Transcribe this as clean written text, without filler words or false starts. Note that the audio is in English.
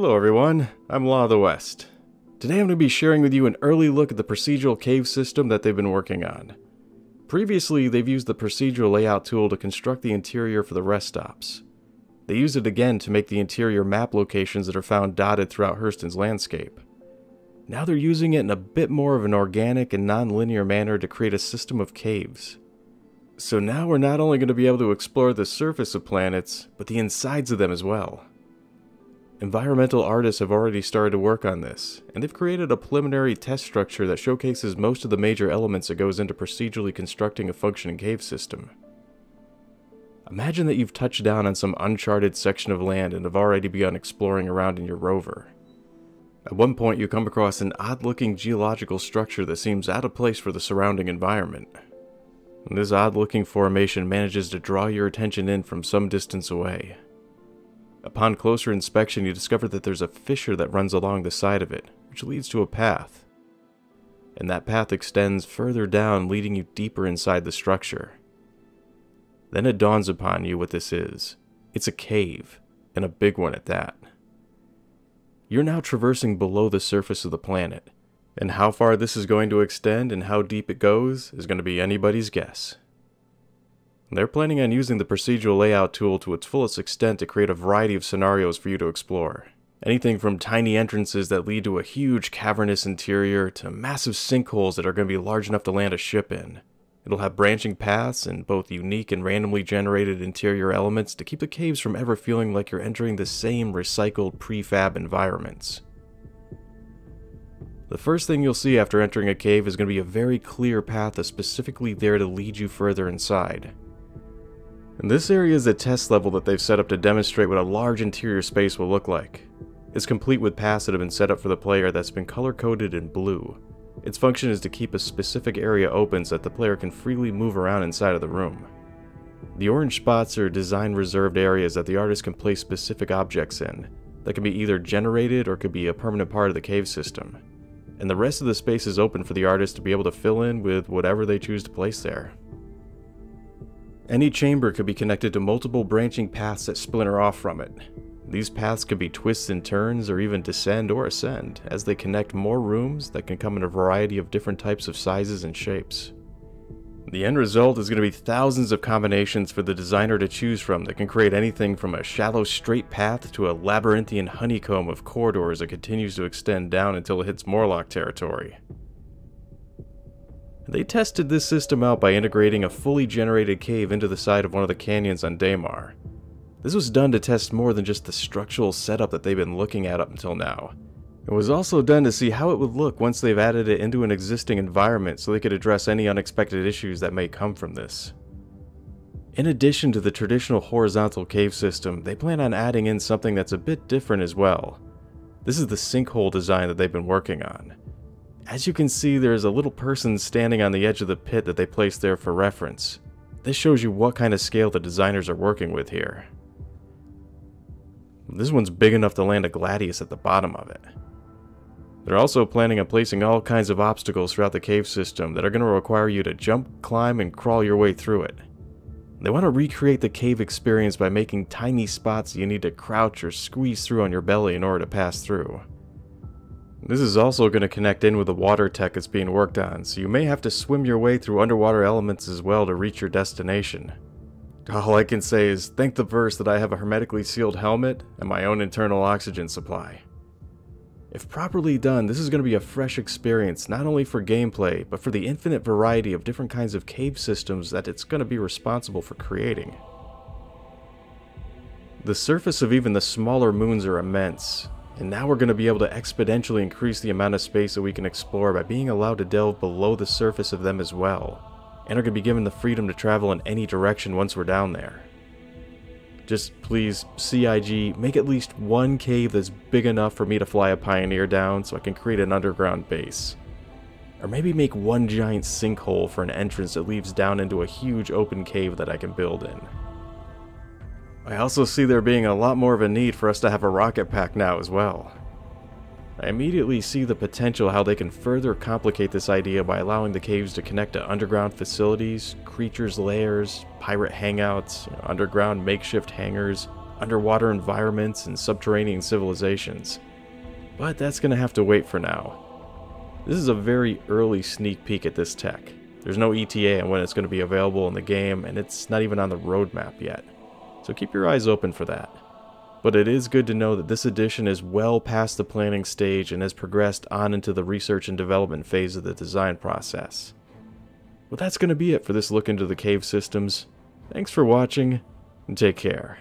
Hello everyone, I'm Law of the West. Today I'm going to be sharing with you an early look at the procedural cave system that they've been working on. Previously, they've used the procedural layout tool to construct the interior for the rest stops. They use it again to make the interior map locations that are found dotted throughout Hurston's landscape. Now they're using it in a bit more of an organic and non-linear manner to create a system of caves. So now we're not only going to be able to explore the surface of planets, but the insides of them as well. Environmental artists have already started to work on this, and they've created a preliminary test structure that showcases most of the major elements that goes into procedurally constructing a functioning cave system. Imagine that you've touched down on some uncharted section of land and have already begun exploring around in your rover. At one point you come across an odd-looking geological structure that seems out of place for the surrounding environment. And this odd-looking formation manages to draw your attention in from some distance away. Upon closer inspection, you discover that there's a fissure that runs along the side of it, which leads to a path. And that path extends further down, leading you deeper inside the structure. Then it dawns upon you what this is. It's a cave, and a big one at that. You're now traversing below the surface of the planet, and how far this is going to extend and how deep it goes is going to be anybody's guess. They're planning on using the procedural layout tool to its fullest extent to create a variety of scenarios for you to explore. Anything from tiny entrances that lead to a huge cavernous interior to massive sinkholes that are going to be large enough to land a ship in. It'll have branching paths and both unique and randomly generated interior elements to keep the caves from ever feeling like you're entering the same recycled prefab environments. The first thing you'll see after entering a cave is going to be a very clear path that's specifically there to lead you further inside. And this area is a test level that they've set up to demonstrate what a large interior space will look like. It's complete with paths that have been set up for the player that's been color-coded in blue. Its function is to keep a specific area open so that the player can freely move around inside of the room. The orange spots are design-reserved areas that the artist can place specific objects in, that can be either generated or could be a permanent part of the cave system. And the rest of the space is open for the artist to be able to fill in with whatever they choose to place there. Any chamber could be connected to multiple branching paths that splinter off from it. These paths could be twists and turns or even descend or ascend as they connect more rooms that can come in a variety of different types of sizes and shapes. The end result is going to be thousands of combinations for the designer to choose from that can create anything from a shallow straight path to a labyrinthian honeycomb of corridors that continues to extend down until it hits Morlock territory. They tested this system out by integrating a fully generated cave into the side of one of the canyons on Daymar. This was done to test more than just the structural setup that they've been looking at up until now. It was also done to see how it would look once they've added it into an existing environment so they could address any unexpected issues that may come from this. In addition to the traditional horizontal cave system, they plan on adding in something that's a bit different as well. This is the sinkhole design that they've been working on. As you can see, there is a little person standing on the edge of the pit that they placed there for reference. This shows you what kind of scale the designers are working with here. This one's big enough to land a Gladius at the bottom of it. They're also planning on placing all kinds of obstacles throughout the cave system that are going to require you to jump, climb, and crawl your way through it. They want to recreate the cave experience by making tiny spots you need to crouch or squeeze through on your belly in order to pass through. This is also going to connect in with the water tech that's being worked on, so you may have to swim your way through underwater elements as well to reach your destination. All I can say is thank the verse that I have a hermetically sealed helmet and my own internal oxygen supply. If properly done, this is going to be a fresh experience not only for gameplay, but for the infinite variety of different kinds of cave systems that it's going to be responsible for creating. The surface of even the smaller moons are immense. And now we're going to be able to exponentially increase the amount of space that we can explore by being allowed to delve below the surface of them as well, and are going to be given the freedom to travel in any direction once we're down there. Just please, CIG, make at least one cave that's big enough for me to fly a Pioneer down so I can create an underground base. Or maybe make one giant sinkhole for an entrance that leads down into a huge open cave that I can build in. I also see there being a lot more of a need for us to have a rocket pack now as well. I immediately see the potential how they can further complicate this idea by allowing the caves to connect to underground facilities, creatures' lairs, pirate hangouts, underground makeshift hangars, underwater environments and subterranean civilizations. But that's going to have to wait for now. This is a very early sneak peek at this tech. There's no ETA on when it's going to be available in the game, and it's not even on the roadmap yet. So keep your eyes open for that. But it is good to know that this edition is well past the planning stage and has progressed on into the research and development phase of the design process. Well, that's going to be it for this look into the cave systems. Thanks for watching, and take care.